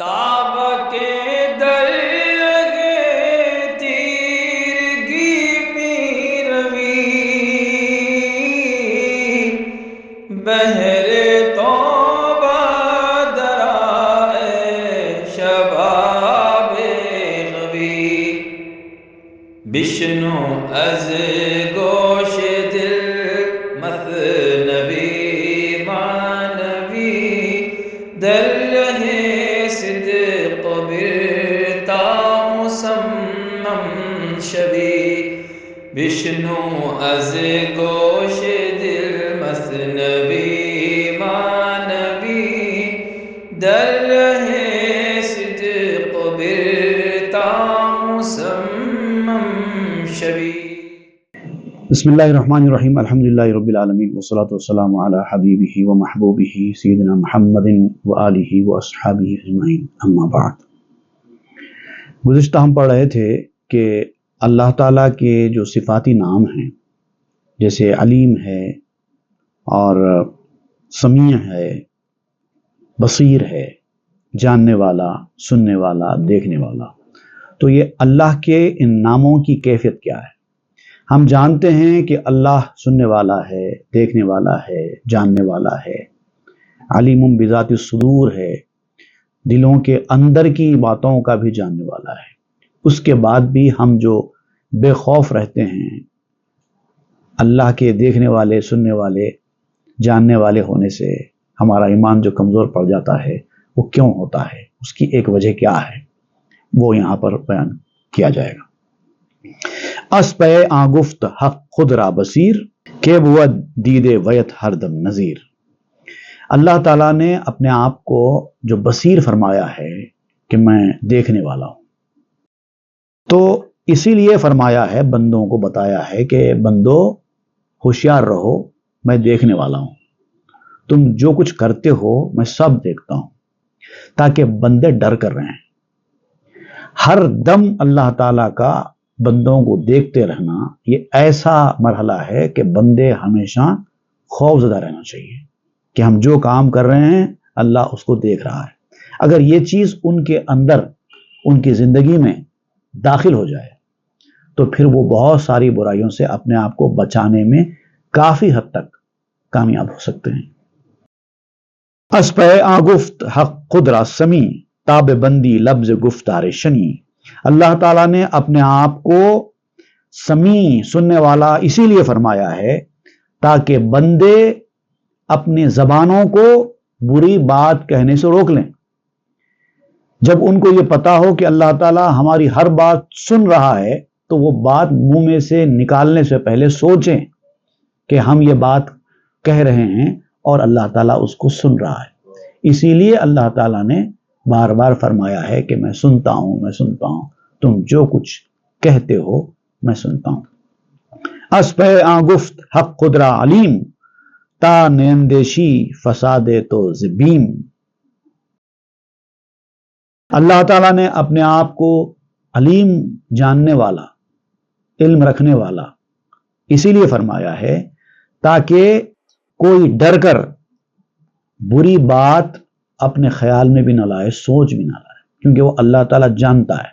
تاب کے درگے تیرگی میں روی بہر توبہ درائے شباب غوی بشنو از گوش دل مثنوی معنوی در رہے صدق برتا مسمم شوی بشنو از گوش دل مثنوی معنوی در رہے صدق برتا مسمم شوی. بسم اللہ الرحمن الرحیم. الحمدللہ رب العالمین والصلاة والسلام علی حبیبہ و محبوبہ سیدنا محمد و آلہ و اصحابہ اجمعین. اما بعد. گزشتہ ہم پڑھ رہے تھے کہ اللہ تعالیٰ کے جو صفاتی نام ہیں جیسے علیم ہے اور سمیع ہے، بصیر ہے، جاننے والا، سننے والا، دیکھنے والا، تو یہ اللہ کے ان ناموں کی کیفیت کیا ہے؟ ہم جانتے ہیں کہ اللہ سننے والا ہے، دیکھنے والا ہے، جاننے والا ہے، علیم بذات الصدور ہے، دلوں کے اندر کی باتوں کا بھی جاننے والا ہے. اس کے بعد بھی ہم جو بے خوف رہتے ہیں اللہ کے دیکھنے والے، سننے والے، جاننے والے ہونے سے ہمارا ایمان جو کمزور پڑ جاتا ہے وہ کیوں ہوتا ہے؟ اس کی ایک وجہ کیا ہے؟ وہ یہاں پر بیان کیا جائے گا. اس پہ آگفت حق خود را بصیر کہ وہ دید ویت ہر دم نظیر. اللہ تعالیٰ نے اپنے آپ کو جو بصیر فرمایا ہے کہ میں دیکھنے والا ہوں، تو اسی لیے فرمایا ہے، بندوں کو بتایا ہے کہ بندو ہوشیار رہو، میں دیکھنے والا ہوں، تم جو کچھ کرتے ہو میں سب دیکھتا ہوں، تاکہ بندے ڈر کر رہے ہیں. ہر دم اللہ تعالیٰ کا بندوں کو دیکھتے رہنا یہ ایسا مرحلہ ہے کہ بندے ہمیشہ خوف زدہ رہنا چاہیے کہ ہم جو کام کر رہے ہیں اللہ اس کو دیکھ رہا ہے. اگر یہ چیز ان کے اندر، ان کی زندگی میں داخل ہو جائے تو پھر وہ بہت ساری برائیوں سے اپنے آپ کو بچانے میں کافی حد تک کامیاب ہو سکتے ہیں. اس پہ آگفت حق خود را سمیع تاب بندی لفظ گفتار شنی. اللہ تعالیٰ نے اپنے آپ کو سمیع، سننے والا اسی لیے فرمایا ہے تاکہ بندے اپنی زبانوں کو بری بات کہنے سے روک لیں. جب ان کو یہ پتا ہو کہ اللہ تعالیٰ ہماری ہر بات سن رہا ہے تو وہ بات منہ میں سے نکالنے سے پہلے سوچیں کہ ہم یہ بات کہہ رہے ہیں اور اللہ تعالیٰ اس کو سن رہا ہے. اسی لیے اللہ تعالیٰ نے بار بار فرمایا ہے کہ میں سنتا ہوں، میں سنتا ہوں، تم جو کچھ کہتے ہو میں سنتا ہوں. اس پہ آگفت حق خود را علیم تا نیندیشی فساد تو زبیم. اللہ تعالیٰ نے اپنے آپ کو علیم، جاننے والا، علم رکھنے والا اسی لیے فرمایا ہے تاکہ کوئی ڈر کر بری بات اپنے خیال میں بھی نہ لائے، سوچ بھی نہ لائے، کیونکہ وہ اللہ تعالیٰ جانتا ہے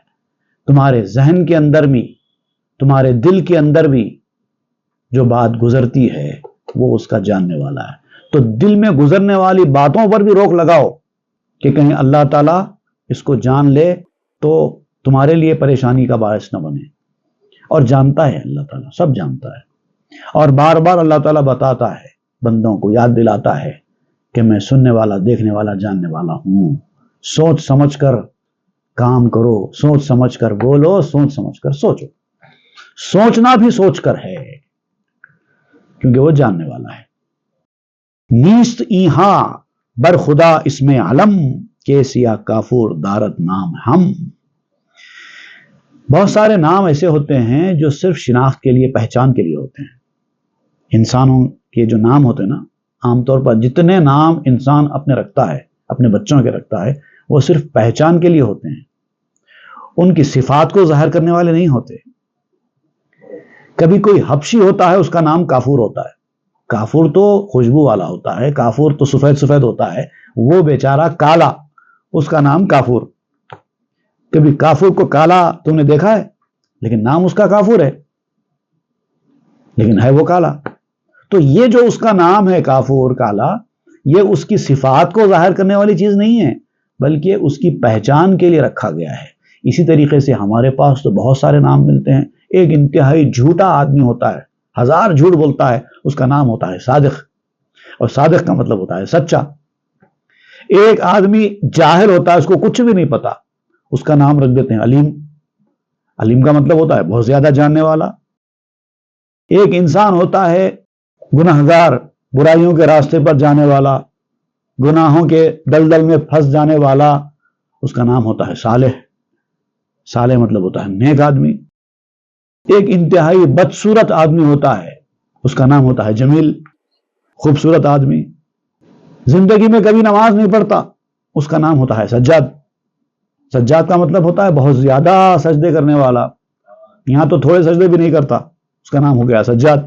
تمہارے ذہن کے اندر بھی، تمہارے دل کے اندر بھی جو بات گزرتی ہے وہ اس کا جاننے والا ہے. تو دل میں گزرنے والی باتوں پر بھی روک لگاؤ کہ کہیں اللہ تعالیٰ اس کو جان لے تو تمہارے لیے پریشانی کا باعث نہ بنے. اور جانتا ہے اللہ تعالیٰ، سب جانتا ہے، اور بار بار اللہ تعالیٰ بتاتا ہے، بندوں کو یاد دلاتا ہے کہ میں سننے والا، دیکھنے والا، جاننے والا ہوں. سوچ سمجھ کر کام کرو، سوچ سمجھ کر بولو، سوچ سمجھ کر سوچو. سوچنا بھی سوچ کر ہے کیونکہ وہ جاننے والا ہے. نیست ایہاں بر خدا اس میں علم کے سیا کافور دارت نام ہم. بہت سارے نام ایسے ہوتے ہیں جو صرف شناخت کے لیے، پہچان کے لیے ہوتے ہیں. انسانوں کے جو نام ہوتے ہیں نا، عام طور پر جتنے نام انسان اپنے رکھتا ہے، اپنے بچوں کے رکھتا ہے، وہ صرف پہچان کے لیے ہوتے ہیں، ان کی صفات کو ظاہر کرنے والے نہیں ہوتے. کبھی کوئی حبشی ہوتا ہے، اس کا نام کافور ہوتا ہے. کافور تو خوشبو والا ہوتا ہے، کافور تو سفید سفید ہوتا ہے، وہ بیچارہ کالا، اس کا نام کافور. کبھی کافور کو کالا تم نے دیکھا ہے؟ لیکن نام اس کا کافور ہے، لیکن ہے وہ کالا. تو یہ جو اس کا نام ہے کافور، کالا، یہ اس کی صفات کو ظاہر کرنے والی چیز نہیں ہے، بلکہ اس کی پہچان کے لیے رکھا گیا ہے. اسی طریقے سے ہمارے پاس تو بہت سارے نام ملتے ہیں. ایک انتہائی جھوٹا آدمی ہوتا ہے، 1000 جھوٹ بولتا ہے، اس کا نام ہوتا ہے صادق، اور صادق کا مطلب ہوتا ہے سچا. ایک آدمی جاہل ہوتا ہے، اس کو کچھ بھی نہیں پتا، اس کا نام رکھ دیتے ہیں علیم. علیم کا مطلب ہوتا ہے بہت زیادہ جاننے والا. ایک انسان ہوتا ہے گناہگار، برائیوں کے راستے پر جانے والا، گناہوں کے دلدل میں پھنس جانے والا، اس کا نام ہوتا ہے صالح. صالح مطلب ہوتا ہے نیک آدمی. ایک انتہائی بدصورت آدمی ہوتا ہے، اس کا نام ہوتا ہے جمیل، خوبصورت آدمی. زندگی میں کبھی نماز نہیں پڑھتا، اس کا نام ہوتا ہے سجاد. سجاد کا مطلب ہوتا ہے بہت زیادہ سجدے کرنے والا، یہاں تو تھوڑے سجدے بھی نہیں کرتا، اس کا نام ہو گیا سجاد.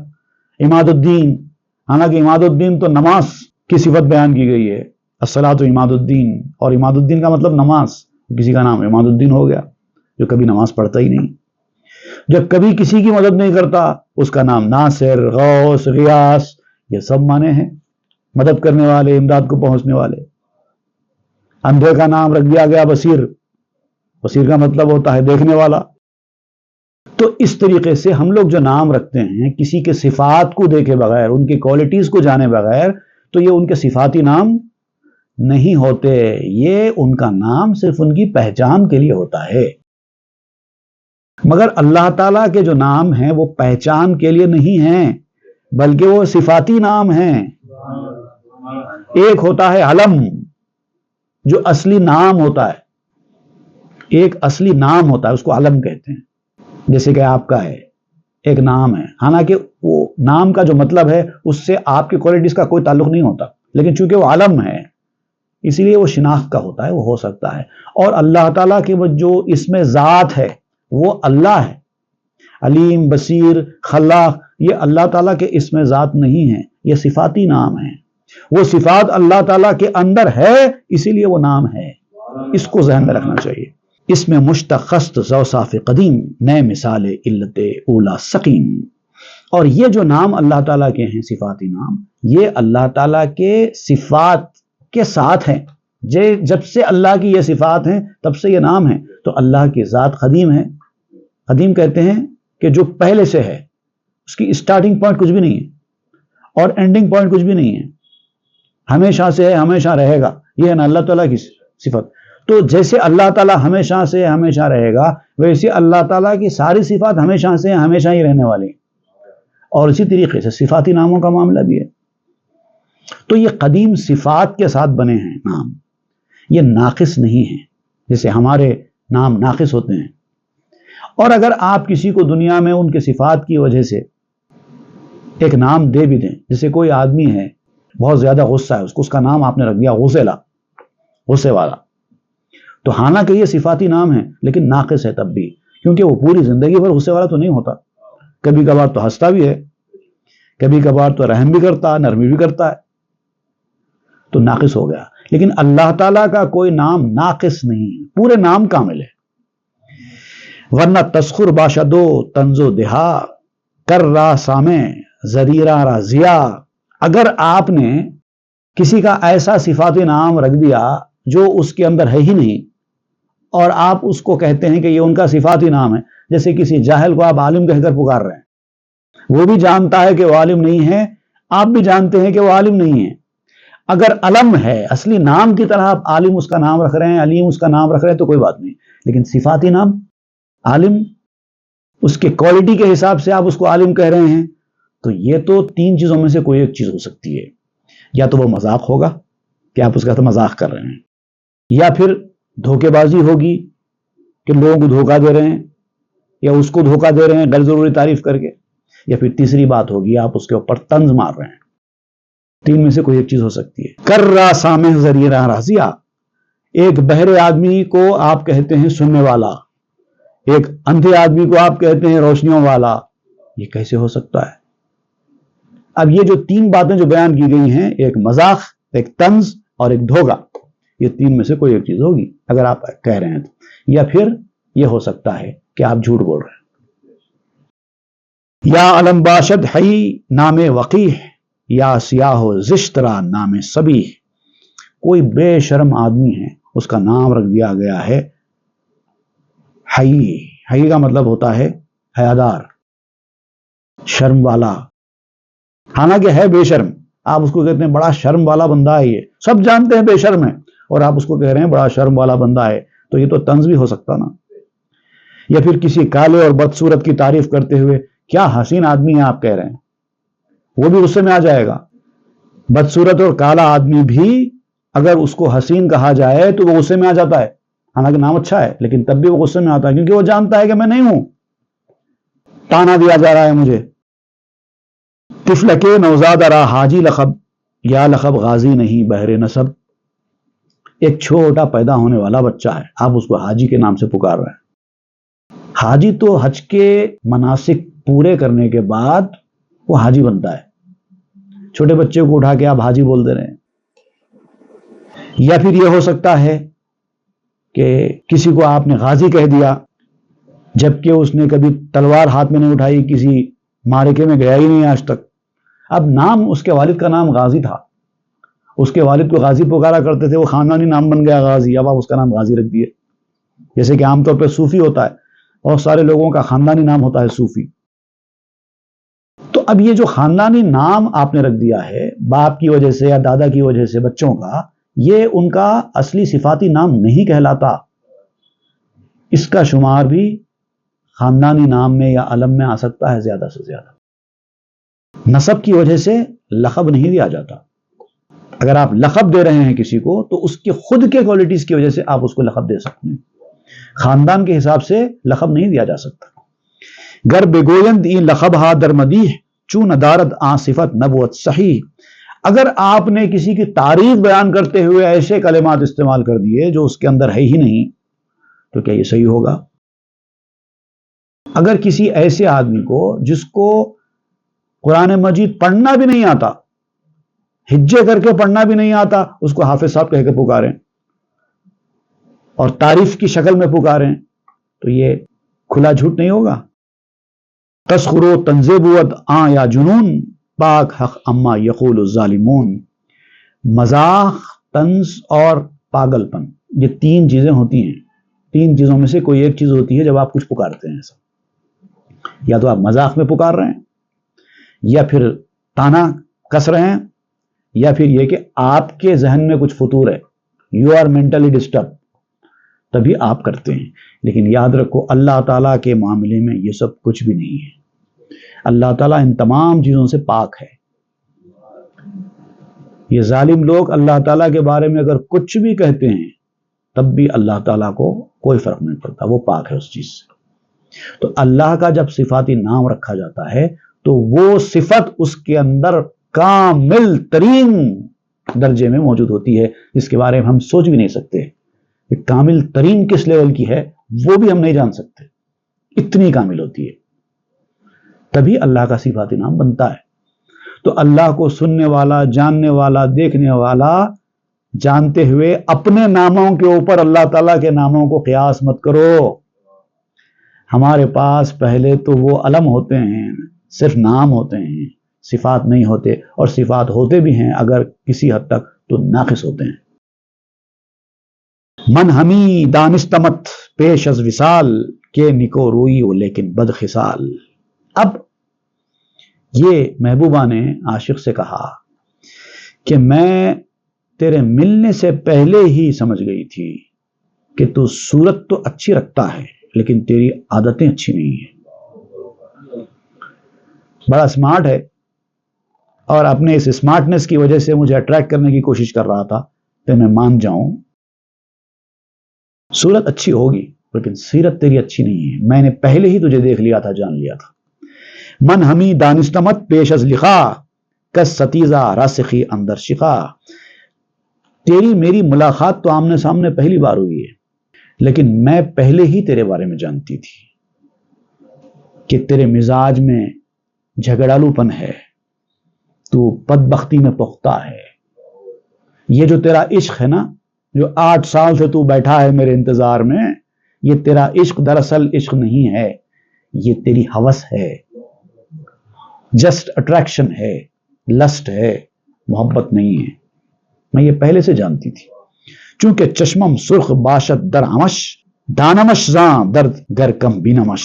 عماد الدین، حالانکہ عماد الدین تو نماز کی صفت بیان کی گئی ہے، الصلاۃ عماد الدین، اور عماد الدین کا مطلب نماز. کسی کا نام عماد الدین ہو گیا جو کبھی نماز پڑھتا ہی نہیں. جب کبھی کسی کی مدد نہیں کرتا، اس کا نام ناصر، غوث، غیاث، یہ سب معنی ہیں مدد کرنے والے، امداد کو پہنچنے والے. اندھے کا نام رکھ دیا گیا بصیر. بصیر کا مطلب ہوتا ہے دیکھنے والا. تو اس طریقے سے ہم لوگ جو نام رکھتے ہیں کسی کے صفات کو دیکھے بغیر، ان کی کوالٹیز کو جانے بغیر، تو یہ ان کے صفاتی نام نہیں ہوتے. یہ ان کا نام صرف ان کی پہچان کے لیے ہوتا ہے. مگر اللہ تعالیٰ کے جو نام ہیں وہ پہچان کے لیے نہیں ہیں، بلکہ وہ صفاتی نام ہیں. ایک ہوتا ہے علم، جو اصلی نام ہوتا ہے. ایک اصلی نام ہوتا ہے، اس کو علم کہتے ہیں. جیسے کہ آپ کا ہے، ایک نام ہے، حالانکہ وہ نام کا جو مطلب ہے اس سے آپ کی کوالٹیز کا کوئی تعلق نہیں ہوتا، لیکن چونکہ وہ علم ہے اسی لیے وہ شناخت کا ہوتا ہے، وہ ہو سکتا ہے. اور اللہ تعالیٰ کے جو اس میں ذات ہے وہ اللہ ہے. علیم، بصیر، خلاق، یہ اللہ تعالیٰ کے اس میں ذات نہیں ہے، یہ صفاتی نام ہے. وہ صفات اللہ تعالیٰ کے اندر ہے، اسی لیے وہ نام ہے. اس کو ذہن میں رکھنا چاہیے. اس میں مشتخص زوصاف قدیم، نئے مثال علت اولا سقیم. اور یہ جو نام اللہ تعالیٰ کے ہیں صفاتی نام، یہ اللہ تعالیٰ کے صفات کے ساتھ ہیں. جب سے اللہ کی یہ صفات ہیں تب سے یہ نام ہیں. تو اللہ کی ذات قدیم ہے. قدیم کہتے ہیں کہ جو پہلے سے ہے، اس کی اسٹارٹنگ پوائنٹ کچھ بھی نہیں ہے اور اینڈنگ پوائنٹ کچھ بھی نہیں ہے، ہمیشہ سے ہے، ہمیشہ رہے گا. یہ ہے نا اللہ تعالیٰ کی صفت. تو جیسے اللہ تعالیٰ ہمیشہ سے ہمیشہ رہے گا، ویسے اللہ تعالیٰ کی ساری صفات ہمیشہ سے ہمیشہ ہی رہنے والی ہیں. اور اسی طریقے سے صفاتی ناموں کا معاملہ بھی ہے. تو یہ قدیم صفات کے ساتھ بنے ہیں نام، یہ ناقص نہیں ہیں جیسے ہمارے نام ناقص ہوتے ہیں. اور اگر آپ کسی کو دنیا میں ان کے صفات کی وجہ سے ایک نام دے بھی دیں، جیسے کوئی آدمی ہے بہت زیادہ غصہ ہے، اس کا نام آپ نے رکھ دیا غصیلا، غصے والا، تو حالانکہ یہ صفاتی نام ہے لیکن ناقص ہے تب بھی، کیونکہ وہ پوری زندگی بھر غصے والا تو نہیں ہوتا. کبھی کبھار تو ہنستا بھی ہے، کبھی کبھار تو رحم بھی کرتا ہے، نرمی بھی کرتا ہے، تو ناقص ہو گیا. لیکن اللہ تعالیٰ کا کوئی نام ناقص نہیں، پورے نام کامل ہے. ورنہ تسخر باشدو تنزو دہا کر را سامے زریرہ رازیا. اگر آپ نے کسی کا ایسا صفاتی نام رکھ دیا جو اس کے اندر ہے ہی نہیں، اور آپ اس کو کہتے ہیں کہ یہ ان کا صفاتی نام ہے، جیسے کسی جاہل کو آپ عالم کہہ کر پکار رہے ہیں، وہ بھی جانتا ہے کہ وہ عالم نہیں ہے، آپ بھی جانتے ہیں کہ وہ عالم نہیں ہے. اگر علم ہے، اصلی نام کی طرح آپ عالم اس کا نام رکھ رہے ہیں، علیم اس کا نام رکھ رہے ہیں تو کوئی بات نہیں. لیکن صفاتی نام عالم، اس کے کوالٹی کے حساب سے آپ اس کو عالم کہہ رہے ہیں، تو یہ تو 3 چیزوں میں سے کوئی ایک چیز ہو سکتی ہے. یا تو وہ مذاق ہوگا کہ آپ اس کا مذاق کر رہے ہیں، یا پھر دھوکے بازی ہوگی کہ لوگوں کو دھوکہ دے رہے ہیں، یا اس کو دھوکہ دے رہے ہیں غیر ضروری تعریف کر کے، یا پھر تیسری بات ہوگی آپ اس کے اوپر طنز مار رہے ہیں. 3 میں سے کوئی ایک چیز ہو سکتی ہے. کر را سامع زریرہ رازیہ، ایک بہرے آدمی کو آپ کہتے ہیں سننے والا، ایک اندھے آدمی کو آپ کہتے ہیں روشنیوں والا. یہ کیسے ہو سکتا ہے؟ اب یہ جو 3 باتیں جو بیان کی گئی ہیں، ایک مذاق، ایک طنز اور ایک دھوکہ، یہ تین میں سے کوئی ایک چیز ہوگی اگر آپ کہہ رہے ہیں تو، یا پھر یہ ہو سکتا ہے کہ آپ جھوٹ بول رہے ہیں۔ یا علم باشد حی نام وقیح، یا سیاہ و زشترا نام سبیح، کوئی بے شرم آدمی ہے اس کا نام رکھ دیا گیا ہے حی۔ حی کا مطلب ہوتا ہے حیادار، شرم والا، حالانکہ ہے بے شرم، آپ اس کو کہتے ہیں بڑا شرم والا بندہ ہے، یہ سب جانتے ہیں بے شرم ہے اور آپ اس کو کہہ رہے ہیں بڑا شرم والا بندہ ہے، تو یہ تو طنز بھی ہو سکتا نا۔ یا پھر کسی کالے اور بدصورت کی تعریف کرتے ہوئے کیا حسین آدمی ہے آپ کہہ رہے ہیں، وہ بھی غصے میں آ جائے گا۔ بدصورت اور کالا آدمی بھی اگر اس کو حسین کہا جائے تو وہ غصے میں آ جاتا ہے، حالانکہ نام اچھا ہے لیکن تب بھی وہ غصے میں آتا ہے، کیونکہ وہ جانتا ہے کہ میں نہیں ہوں، تانا دیا جا رہا ہے مجھے۔ طفل کے نوزاد را حاجی لقب، یا لقب غازی نہیں بہر نسب، ایک چھوٹا پیدا ہونے والا بچہ ہے، آپ اس کو حاجی کے نام سے پکار رہے ہیں۔ حاجی تو حج کے مناسک پورے کرنے کے بعد وہ حاجی بنتا ہے، چھوٹے بچے کو اٹھا کے آپ حاجی بول دے رہے ہیں۔ یا پھر یہ ہو سکتا ہے کہ کسی کو آپ نے غازی کہہ دیا جبکہ اس نے کبھی تلوار ہاتھ میں نہیں اٹھائی، کسی معرکے میں گیا ہی نہیں آج تک۔ اب نام اس کے والد کا نام غازی تھا، اس کے والد کو غازی پکارا کرتے تھے، وہ خاندانی نام بن گیا غازی، اب آپ اس کا نام غازی رکھ دیے۔ جیسے کہ عام طور پہ صوفی ہوتا ہے، بہت سارے لوگوں کا خاندانی نام ہوتا ہے صوفی۔ تو اب یہ جو خاندانی نام آپ نے رکھ دیا ہے باپ کی وجہ سے یا دادا کی وجہ سے بچوں کا، یہ ان کا اصلی صفاتی نام نہیں کہلاتا، اس کا شمار بھی خاندانی نام میں یا علم میں آ سکتا ہے زیادہ سے زیادہ۔ نسب کی وجہ سے لقب نہیں دیا جاتا، اگر آپ لقب دے رہے ہیں کسی کو تو اس کے خود کے کوالٹیز کی وجہ سے آپ اس کو لقب دے سکتے ہیں، خاندان کے حساب سے لقب نہیں دیا جا سکتا۔ گر بگویند این لقب ہا در مدیح، چون ادارت آن صفت نبوت صحیح، اگر آپ نے کسی کی تعریف بیان کرتے ہوئے ایسے کلمات استعمال کر دیے جو اس کے اندر ہے ہی نہیں، تو کیا یہ صحیح ہوگا؟ اگر کسی ایسے آدمی کو جس کو قرآن مجید پڑھنا بھی نہیں آتا، ہجے کر کے پڑھنا بھی نہیں آتا، اس کو حافظ صاحب کہہ کے پکاریں اور تعریف کی شکل میں پکاریں، تو یہ کھلا جھوٹ نہیں ہوگا؟ تسخرو تنزیبوت آ یا جنون، پاک حق اما یقول الظالمون، مزاح، طنز اور پاگل پن، یہ تین چیزیں ہوتی ہیں، تین چیزوں میں سے کوئی ایک چیز ہوتی ہے جب آپ کچھ پکارتے ہیں ایسا، یا تو آپ مذاق میں پکار رہے ہیں، یا پھر تانا کس رہے ہیں، یا پھر یہ کہ آپ کے ذہن میں کچھ فطور ہے، یو آر مینٹلی ڈسٹرب، تبھی آپ کرتے ہیں۔ لیکن یاد رکھو اللہ تعالیٰ کے معاملے میں یہ سب کچھ بھی نہیں ہے، اللہ تعالیٰ ان تمام چیزوں سے پاک ہے۔ یہ ظالم لوگ اللہ تعالیٰ کے بارے میں اگر کچھ بھی کہتے ہیں تب بھی اللہ تعالیٰ کو کوئی فرق نہیں پڑتا، وہ پاک ہے اس چیز سے۔ تو اللہ کا جب صفاتی نام رکھا جاتا ہے تو وہ صفت اس کے اندر کامل ترین درجے میں موجود ہوتی ہے، جس کے بارے میں ہم سوچ بھی نہیں سکتے کہ کامل ترین کس لیول کی ہے، وہ بھی ہم نہیں جان سکتے، اتنی کامل ہوتی ہے، تبھی اللہ کا صفاتی نام بنتا ہے۔ تو اللہ کو سننے والا، جاننے والا، دیکھنے والا جانتے ہوئے اپنے ناموں کے اوپر اللہ تعالیٰ کے ناموں کو قیاس مت کرو۔ ہمارے پاس پہلے تو وہ علم ہوتے ہیں، صرف نام ہوتے ہیں، صفات نہیں ہوتے، اور صفات ہوتے بھی ہیں اگر کسی حد تک تو ناقص ہوتے ہیں۔ من ہمی دانستمت پیش از وصال، کے نکو روئی و لیکن بد خصال۔ اب یہ محبوبہ نے عاشق سے کہا کہ میں تیرے ملنے سے پہلے ہی سمجھ گئی تھی کہ تو صورت تو اچھی رکھتا ہے لیکن تیری عادتیں اچھی نہیں ہیں، بڑا اسمارٹ ہے اور اپنے اس اسمارٹنس کی وجہ سے مجھے اٹریکٹ کرنے کی کوشش کر رہا تھا کہ میں مان جاؤں، صورت اچھی ہوگی لیکن سیرت تیری اچھی نہیں ہے، میں نے پہلے ہی تجھے دیکھ لیا تھا، جان لیا تھا۔ من ہمی دانستمت پیش از لقا، کس ستیزہ راسخی اندر شقا، تیری میری ملاقات تو آمنے سامنے پہلی بار ہوئی ہے لیکن میں پہلے ہی تیرے بارے میں جانتی تھی کہ تیرے مزاج میں جھگڑالو پن ہے، تو بدبختی میں پختہ ہے، یہ جو تیرا عشق ہے نا جو 8 سال سے تو بیٹھا ہے میرے انتظار میں، یہ تیرا عشق دراصل عشق نہیں ہے، یہ تیری ہوس ہے، جسٹ اٹریکشن ہے، لسٹ ہے، محبت نہیں ہے۔ میں یہ پہلے سے جانتی تھی، چونکہ چشمم سرخ باشد در ہمش، دانمش زاں درد گر کم بینمش۔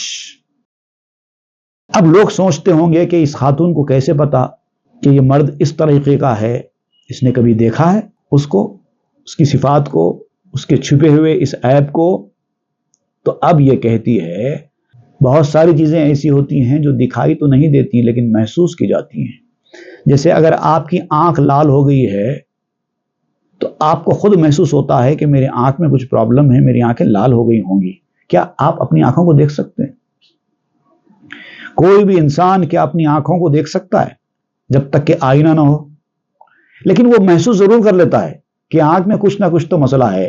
اب لوگ سوچتے ہوں گے کہ اس خاتون کو کیسے پتا کہ یہ مرد اس طریقے کا ہے، اس نے کبھی دیکھا ہے اس کو، اس کی صفات کو، اس کے چھپے ہوئے اس عیب کو؟ تو اب یہ کہتی ہے بہت ساری چیزیں ایسی ہوتی ہیں جو دکھائی تو نہیں دیتی لیکن محسوس کی جاتی ہیں۔ جیسے اگر آپ کی آنکھ لال ہو گئی ہے تو آپ کو خود محسوس ہوتا ہے کہ میری آنکھ میں کچھ پرابلم ہے، میری آنکھیں لال ہو گئی ہوں گی۔ کیا آپ اپنی آنکھوں کو دیکھ سکتے ہیں؟ کوئی بھی انسان کیا اپنی آنکھوں کو دیکھ سکتا ہے جب تک کہ آئینہ نہ ہو؟ لیکن وہ محسوس ضرور کر لیتا ہے کہ آنکھ میں کچھ نہ کچھ تو مسئلہ ہے،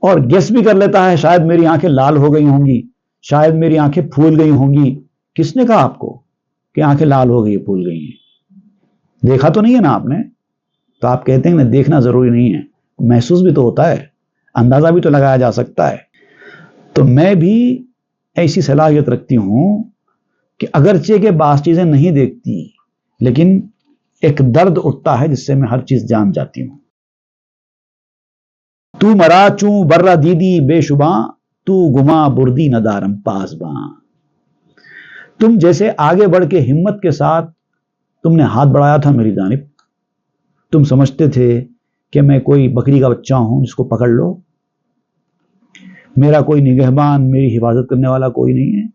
اور گیس بھی کر لیتا ہے شاید میری آنکھیں لال ہو گئی ہوں گی، شاید میری آنکھیں پھول گئی ہوں گی۔ کس نے کہا آپ کو کہ آنکھیں لال ہو گئی پھول گئی ہیں؟ دیکھا تو نہیں ہے نا آپ نے؟ تو آپ کہتے ہیں نا دیکھنا ضروری نہیں ہے، محسوس بھی تو ہوتا ہے، اندازہ بھی تو لگایا جا سکتا ہے۔ تو میں بھی ایسی صلاحیت رکھتی ہوں کہ اگرچہ کہ بعض چیزیں نہیں دیکھتی لیکن ایک درد اٹھتا ہے جس سے میں ہر چیز جان جاتی ہوں۔ تو مرا چوں برا دیدی بے شباں، تو گما بردی ندارم پاسباں۔ تم جیسے آگے بڑھ کے ہمت کے ساتھ تم نے ہاتھ بڑھایا تھا میری جانب، تم سمجھتے تھے کہ میں کوئی بکری کا بچہ ہوں جس کو پکڑ لو، میرا کوئی نگہبان، میری حفاظت کرنے والا کوئی نہیں ہے،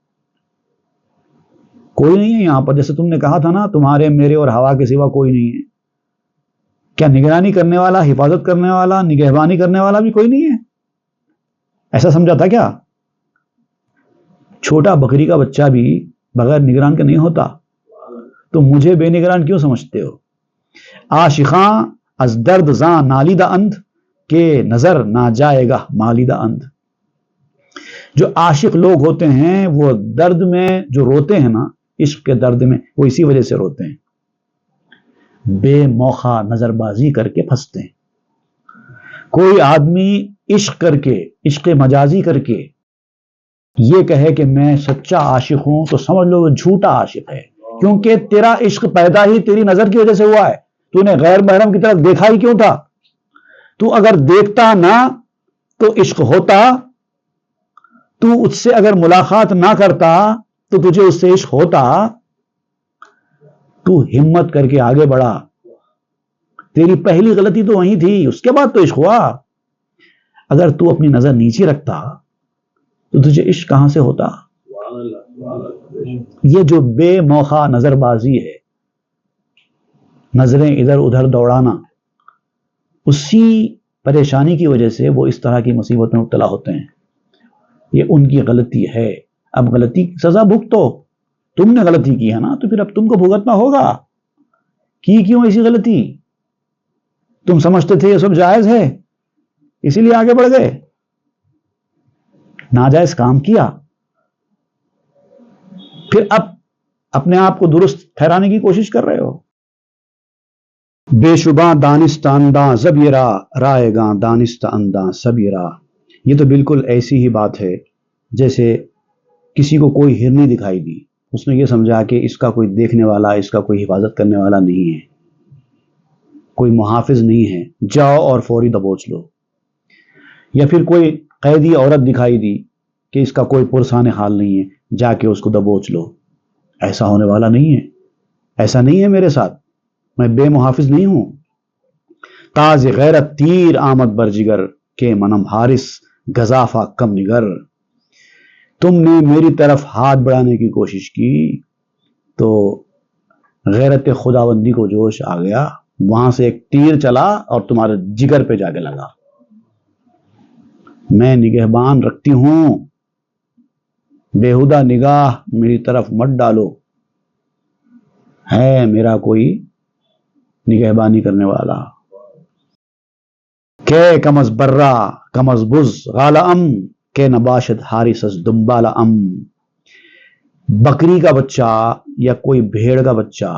کوئی نہیں ہے یہاں پر۔ جیسے تم نے کہا تھا نا تمہارے میرے اور ہوا کے سوا کوئی نہیں ہے، کیا نگرانی کرنے والا، حفاظت کرنے والا، نگہبانی کرنے والا بھی کوئی نہیں ہے؟ ایسا سمجھا تھا کیا؟ چھوٹا بکری کا بچہ بھی بغیر نگران کے نہیں ہوتا، تو مجھے بے نگران کیوں سمجھتے ہو؟ عاشقاں از درد زاں نالیدہ اندھ، کہ نظر نہ جائے گا مالیدہ اندھ۔ جو عاشق لوگ ہوتے ہیں وہ درد میں جو روتے ہیں نا، عشق کے درد میں، وہ اسی وجہ سے روتے ہیں، بے موخع نظر بازی کر کے پھنستے ہیں۔ کوئی آدمی عشق کر کے، عشق مجازی کر کے یہ کہے کہ میں سچا عاشق ہوں تو سمجھ لو وہ جھوٹا عاشق ہے، کیونکہ تیرا عشق پیدا ہی تیری نظر کی وجہ سے ہوا ہے۔ تو نے غیر محرم کی طرف دیکھا ہی کیوں تھا؟ تو اگر دیکھتا نہ تو عشق ہوتا، تو اس سے اگر ملاقات نہ کرتا تو تجھے اس سے عشق ہوتا۔ تو ہمت کر کے آگے بڑھا، تیری پہلی غلطی تو وہیں تھی، اس کے بعد تو عشق ہوا۔ اگر تو اپنی نظر نیچے رکھتا تو تجھے عشق کہاں سے ہوتا؟ یہ جو بے موخع نظر بازی ہے، نظریں ادھر ادھر دوڑانا، اسی پریشانی کی وجہ سے وہ اس طرح کی مصیبت میں مبتلا ہوتے ہیں۔ یہ ان کی غلطی ہے، اب غلطی کی سزا بھگتو۔ تم نے غلطی کی ہے نا تو پھر اب تم کو بھگتنا ہوگا۔ کی کیوں ایسی غلطی؟ تم سمجھتے تھے یہ سب جائز ہے اسی لیے آگے بڑھ گئے، ناجائز کام کیا، پھر اب اپنے آپ کو درست ٹھہرانے کی کوشش کر رہے ہو۔ بے شباں دانستہ انداں زبیرا، رائے گاں دانستہ انداں سبیرا۔ یہ تو بالکل ایسی ہی بات ہے جیسے کسی کو کوئی ہرنی دکھائی دی، اس نے یہ سمجھا کہ اس کا کوئی دیکھنے والا، اس کا کوئی حفاظت کرنے والا نہیں ہے، کوئی محافظ نہیں ہے، جاؤ اور فوری دبوچ لو۔ یا پھر کوئی قیدی عورت دکھائی دی کہ اس کا کوئی پرسان حال نہیں ہے، جا کے اس کو دبوچ لو۔ ایسا ہونے والا نہیں ہے، ایسا نہیں ہے میرے ساتھ، میں بے محافظ نہیں ہوں۔ تاز غیرت تیر آمد بر جگر، کہ منم حارس گزافہ کم نگر۔ تم نے میری طرف ہاتھ بڑھانے کی کوشش کی تو غیرت خداوندی کو جوش آ گیا، وہاں سے ایک تیر چلا اور تمہارے جگر پہ جا کے لگا۔ میں نگہبان رکھتی ہوں، بےہودہ نگاہ میری طرف مت ڈالو، ہے میرا کوئی نگہبانی کرنے والا۔ کہ کمز برا کمز بز غال ام، کہ نباشد حارس از دنبال ام۔ بکری کا بچہ یا کوئی بھیڑ کا بچہ،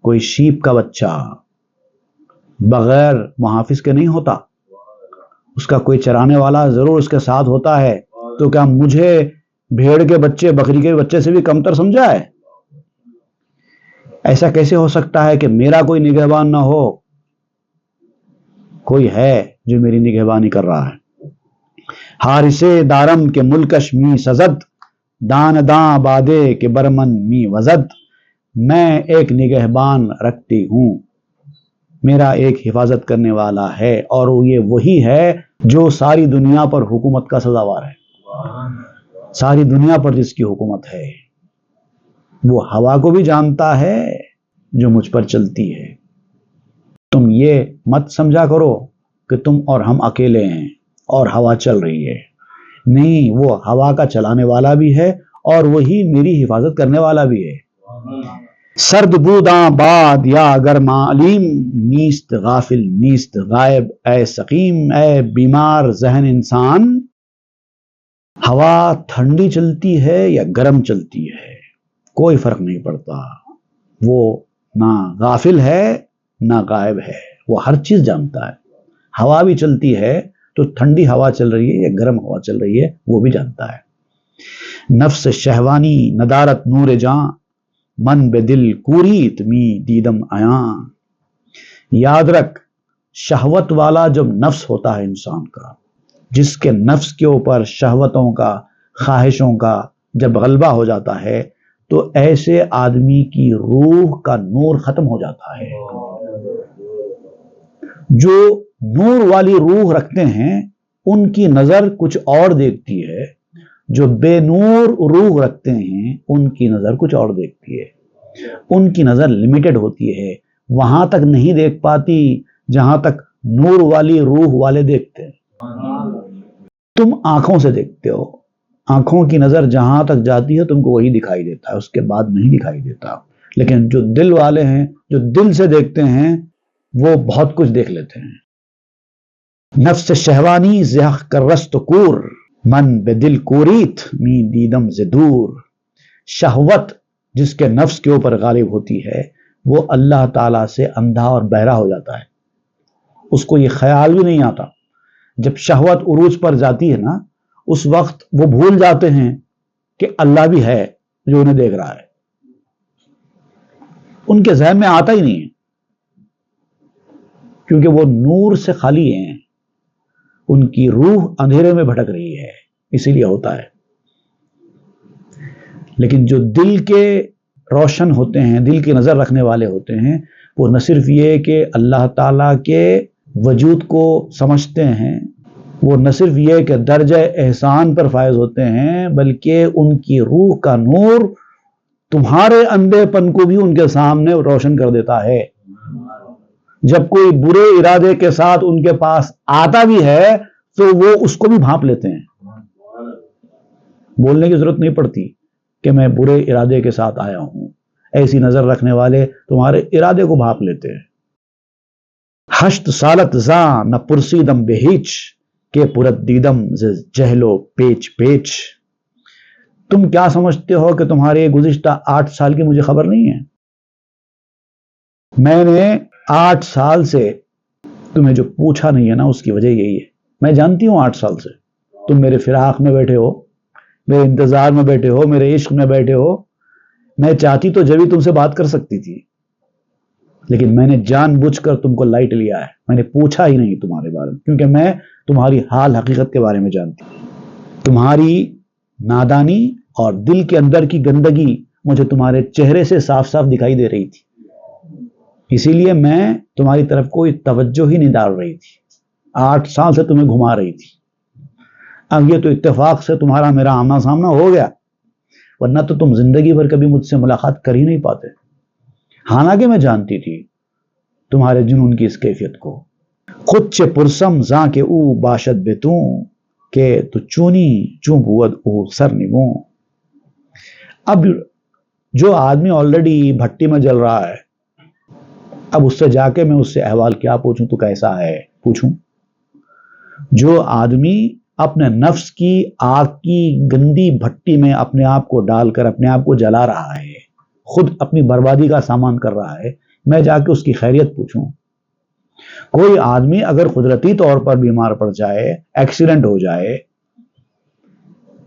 کوئی شیپ کا بچہ بغیر محافظ کے نہیں ہوتا۔ اس کا کوئی چرانے والا ضرور اس کے ساتھ ہوتا ہے، تو کیا مجھے بھیڑ کے بچے بکری کے بچے سے بھی کمتر سمجھا ہے؟ ایسا کیسے ہو سکتا ہے کہ میرا کوئی نگہبان نہ ہو؟ کوئی ہے جو میری نگہبانی کر رہا ہے۔ حارسے دارم کے ملکش می سزد، دان داں بادے کے برمن می وزد۔ میں ایک نگہبان رکھتی ہوں، میرا ایک حفاظت کرنے والا ہے، اور یہ وہی ہے جو ساری دنیا پر حکومت کا سزاوار ہے۔ ساری دنیا پر جس کی حکومت ہے، وہ ہوا کو بھی جانتا ہے جو مجھ پر چلتی ہے۔ تم یہ مت سمجھا کرو کہ تم اور ہم اکیلے ہیں اور ہوا چل رہی ہے، نہیں، وہ ہوا کا چلانے والا بھی ہے اور وہی میری حفاظت کرنے والا بھی ہے۔ سرد بوداں باد یا گرما علیم، نیست غافل نیست غائب اے سقیم، اے بیمار ذہن انسان۔ ہوا ٹھنڈی چلتی ہے یا گرم چلتی ہے، کوئی فرق نہیں پڑتا، وہ نہ غافل ہے نہ غائب ہے، وہ ہر چیز جانتا ہے۔ ہوا بھی چلتی ہے تو ٹھنڈی ہوا چل رہی ہے یا گرم ہوا چل رہی ہے وہ بھی جانتا ہے۔ نفس شہوانی ندارت نور جاں، من بے دل کوریت می دیدم آیاں۔ یاد رکھ، شہوت والا جب نفس ہوتا ہے انسان کا، جس کے نفس کے اوپر شہوتوں کا، خواہشوں کا جب غلبہ ہو جاتا ہے تو ایسے آدمی کی روح کا نور ختم ہو جاتا ہے۔ جو نور والی روح رکھتے ہیں ان کی نظر کچھ اور دیکھتی ہے، جو بے نور روح رکھتے ہیں ان کی نظر کچھ اور دیکھتی ہے۔ ان کی نظر لمیٹڈ ہوتی ہے، وہاں تک نہیں دیکھ پاتی جہاں تک نور والی روح والے دیکھتے ہیں۔ تم آنکھوں سے دیکھتے ہو، آنکھوں کی نظر جہاں تک جاتی ہے تم کو وہی دکھائی دیتا ہے، اس کے بعد نہیں دکھائی دیتا۔ لیکن جو دل والے ہیں، جو دل سے دیکھتے ہیں، وہ بہت کچھ دیکھ لیتے ہیں۔ نفس شہوانی زیخ کرست کور، من بے دل کوریت می دیدم ز دور۔ شہوت جس کے نفس کے اوپر غالب ہوتی ہے وہ اللہ تعالیٰ سے اندھا اور بہرا ہو جاتا ہے، اس کو یہ خیال بھی نہیں آتا۔ جب شہوت عروج پر جاتی ہے نا، اس وقت وہ بھول جاتے ہیں کہ اللہ بھی ہے جو انہیں دیکھ رہا ہے، ان کے ذہن میں آتا ہی نہیں ہے، کیونکہ وہ نور سے خالی ہیں، ان کی روح اندھیرے میں بھٹک رہی ہے، اسی لیے ہوتا ہے۔ لیکن جو دل کے روشن ہوتے ہیں، دل کی نظر رکھنے والے ہوتے ہیں، وہ نہ صرف یہ کہ اللہ تعالیٰ کے وجود کو سمجھتے ہیں، وہ نہ صرف یہ کہ درجہ احسان پر فائز ہوتے ہیں، بلکہ ان کی روح کا نور تمہارے اندھے پن کو بھی ان کے سامنے روشن کر دیتا ہے۔ جب کوئی برے ارادے کے ساتھ ان کے پاس آتا بھی ہے تو وہ اس کو بھی بھانپ لیتے ہیں، بولنے کی ضرورت نہیں پڑتی کہ میں برے ارادے کے ساتھ آیا ہوں، ایسی نظر رکھنے والے تمہارے ارادے کو بھانپ لیتے ہیں۔ ہشت سالت زاں نہ پرسیدم بے ہیچ، کہ پرت دیدم ز جہلو پیچ پیچ۔ تم کیا سمجھتے ہو کہ تمہارے گزشتہ 8 سال کی مجھے خبر نہیں ہے؟ میں نے 8 سال سے تمہیں جو پوچھا نہیں ہے نا، اس کی وجہ یہی ہے، میں جانتی ہوں 8 سال سے تم میرے فراق میں بیٹھے ہو، میرے انتظار میں بیٹھے ہو، میرے عشق میں بیٹھے ہو۔ میں چاہتی تو جبھی تم سے بات کر سکتی تھی، لیکن میں نے جان بوجھ کر تم کو لائٹ لیا ہے، میں نے پوچھا ہی نہیں تمہارے بارے میں، کیونکہ میں تمہاری حال حقیقت کے بارے میں جانتی ہوں۔ تمہاری نادانی اور دل کے اندر کی گندگی مجھے تمہارے چہرے سے صاف صاف دکھائی دے رہی تھی، اسی لیے میں تمہاری طرف کوئی توجہ ہی نہیں ڈال رہی تھی، 8 سال سے تمہیں گھما رہی تھی۔ اب یہ تو اتفاق سے تمہارا میرا آمنا سامنا ہو گیا، ورنہ تو تم زندگی بھر کبھی مجھ سے ملاقات کر ہی نہیں پاتے۔ حالانکہ میں جانتی تھی تمہارے جنون کی اس کیفیت کو۔ خود چے پرسم زاں کے او باشد بے توں، کہ تو چونی چون بود او سر نگوں۔ اب جو آدمی آلریڈی بھٹی میں جل رہا ہے، اب اس سے جا کے میں اس سے احوال کیا پوچھوں، تو کیسا ہے پوچھوں؟ جو آدمی اپنے نفس کی آگ کی گندی بھٹی میں اپنے آپ کو ڈال کر اپنے آپ کو جلا رہا ہے، خود اپنی بربادی کا سامان کر رہا ہے، میں جا کے اس کی خیریت پوچھوں؟ کوئی آدمی اگر قدرتی طور پر بیمار پڑ جائے، ایکسیڈنٹ ہو جائے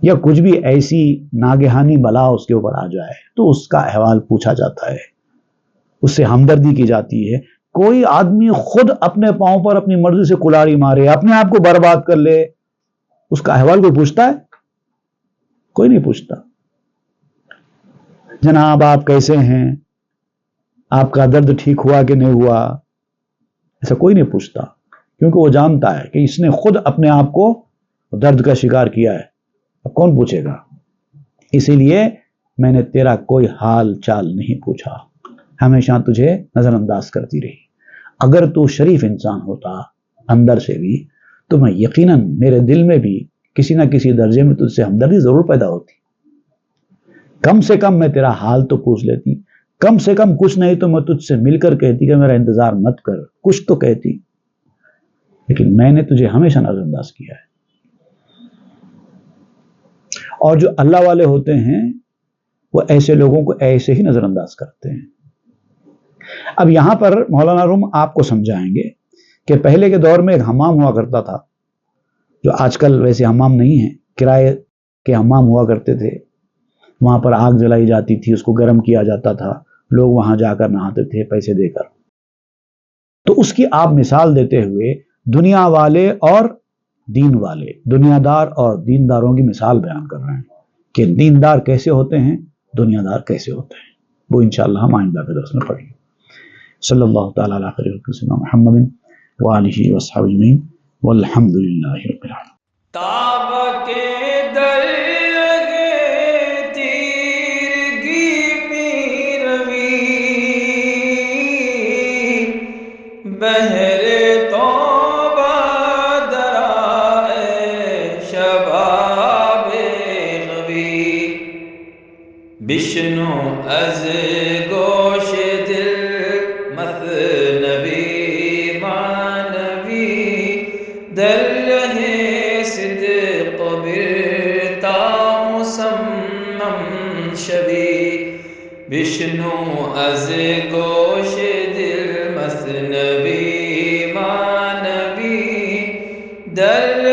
یا کچھ بھی ایسی ناگہانی بلا اس کے اوپر آ جائے تو اس کا احوال پوچھا جاتا ہے، اس سے ہمدردی کی جاتی ہے۔ کوئی آدمی خود اپنے پاؤں پر اپنی مرضی سے کلاڑی مارے، اپنے آپ کو برباد کر لے، اس کا احوال کوئی پوچھتا ہے؟ کوئی نہیں پوچھتا۔ جناب آپ کیسے ہیں، آپ کا درد ٹھیک ہوا کہ نہیں ہوا، ایسا کوئی نہیں پوچھتا، کیونکہ وہ جانتا ہے کہ اس نے خود اپنے آپ کو درد کا شکار کیا ہے، اب کون پوچھے گا؟ اسی لیے میں نے تیرا کوئی حال چال نہیں پوچھا، ہمیشہ تجھے نظر انداز کرتی رہی۔ اگر تو شریف انسان ہوتا اندر سے بھی تو میں یقیناً میرے دل میں بھی کسی نہ کسی درجے میں تجھ سے ہمدردی ضرور پیدا ہوتی، کم سے کم میں تیرا حال تو پوچھ لیتی، کم سے کم کچھ نہیں تو میں تجھ سے مل کر کہتی کہ میرا انتظار مت کر، کچھ تو کہتی، لیکن میں نے تجھے ہمیشہ نظر انداز کیا ہے۔ اور جو اللہ والے ہوتے ہیں وہ ایسے لوگوں کو ایسے ہی نظر انداز کرتے ہیں۔ اب یہاں پر مولانا روم آپ کو سمجھائیں گے کہ پہلے کے دور میں ایک حمام ہوا کرتا تھا، جو آج کل ویسے حمام نہیں ہے، کرائے کے حمام ہوا کرتے تھے، وہاں پر آگ جلائی جاتی تھی، اس کو گرم کیا جاتا تھا، لوگ وہاں جا کر نہاتے تھے پیسے دے کر۔ تو اس کی آپ مثال دیتے ہوئے دنیا والے اور دین والے، دنیا دار اور دینداروں کی مثال بیان کر رہے ہیں کہ دیندار کیسے ہوتے ہیں، دنیا دار کیسے ہوتے ہیں۔ وہ انشاءاللہ ہم آئندہ کے درس میں پڑھیں گے۔ صلی اللہ تعالیٰ علیہ خیر سیدنا محمد وآلہ وصحبہ اجمعین والحمد للہ رب العالمین۔ تاب کے در لگے تیرگی می روی، بہر توبہ درائے شباب خوی، بشنو از گوش دل مثنوی معنوی، در لہے صدق برتا مسمم شوی، بشنو از گوش دل مثنوی معنوی، در